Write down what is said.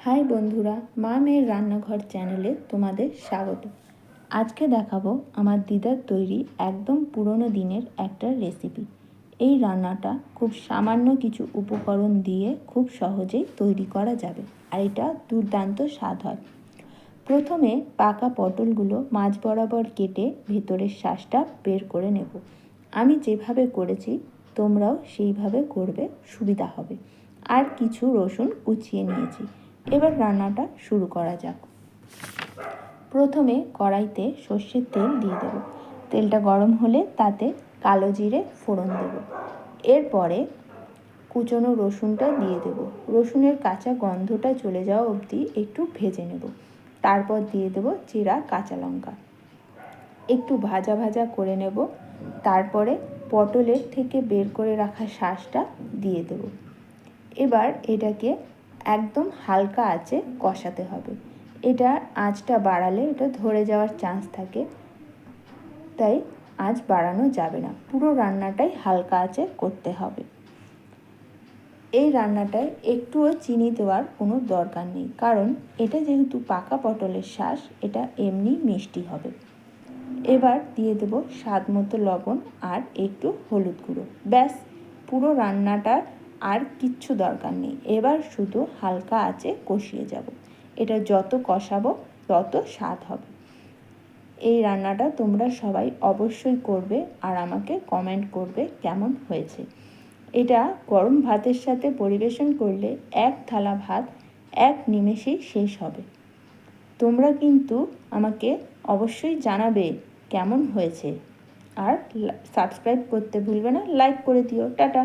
High বন্ধুরা, মা মেয়ের রান্নাঘর চ্যানেলে তোমাদের স্বাগত। আজকে দেখাবো আমার দিদার তৈরি একদম পুরনো দিনের একটা রেসিপি। এই রান্নাটা খুব সামান্য কিছু উপকরণ দিয়ে খুব সহজেই তৈরি করা যাবে, আর এটা দুর্দান্ত স্বাদ হয়। প্রথমে পাকা পটলগুলো মাঝ বরাবর কেটে ভেতরের শাঁসটা বের করে নেব। আমি যেভাবে করেছি তোমরাও সেইভাবে করবে, সুবিধা হবে। আর কিছু রসুন কুচিয়ে নিয়েছি। এবার রান্নাটা শুরু করা যাক। প্রথমে কড়াইতে সর্ষের তেল দিয়ে দেব। তেলটা গরম হলে তাতে কালো জিরে ফোড়ন দেব। এরপরে কুচনো রসুনটা দিয়ে দেব। রসুনের কাঁচা গন্ধটা চলে যাওয়া অবধি একটু ভেজে নেব। তারপর দিয়ে দেব চিরা কাঁচা লঙ্কা। একটু ভাজা ভাজা করে নেব। তারপরে পটলের থেকে বের করে রাখা শাঁসটা দিয়ে দেব। এবার এটাকে একদম হালকা আঁচে কষাতে হবে। এটা আঁচটা বাড়ালে এটা ধরে যাওয়ার চান্স থাকে, তাই আঁচ বাড়ানো যাবে না। পুরো রান্নাটাই হালকা আঁচে করতে হবে। এই রান্নাটায় একটুও চিনি দেওয়ার কোনো দরকার নেই, কারণ এটা যেহেতু পাকা পটলের শাঁস, এটা এমনি মিষ্টি হবে। এবার দিয়ে দেব স্বাদ মতো লবণ আর একটু হলুদ গুঁড়ো। ব্যাস, পুরো রান্নাটার আর কিচ্ছু দরকার নেই। এবার শুধু হালকা আঁচে কষিয়ে যাব। এটা যত কষাবো তত স্বাদ হবে। এই রান্নাটা তোমরা সবাই অবশ্যই করবে আর আমাকে কমেন্ট করবে কেমন হয়েছে। এটা গরম ভাতের সাথে পরিবেশন করলে এক থালা ভাত এক নিমেষেই শেষ হবে। তোমরা কিন্তু আমাকে অবশ্যই জানাবে কেমন হয়েছে, আর সাবস্ক্রাইব করতে ভুলবে না, লাইক করে দিও। টাটা।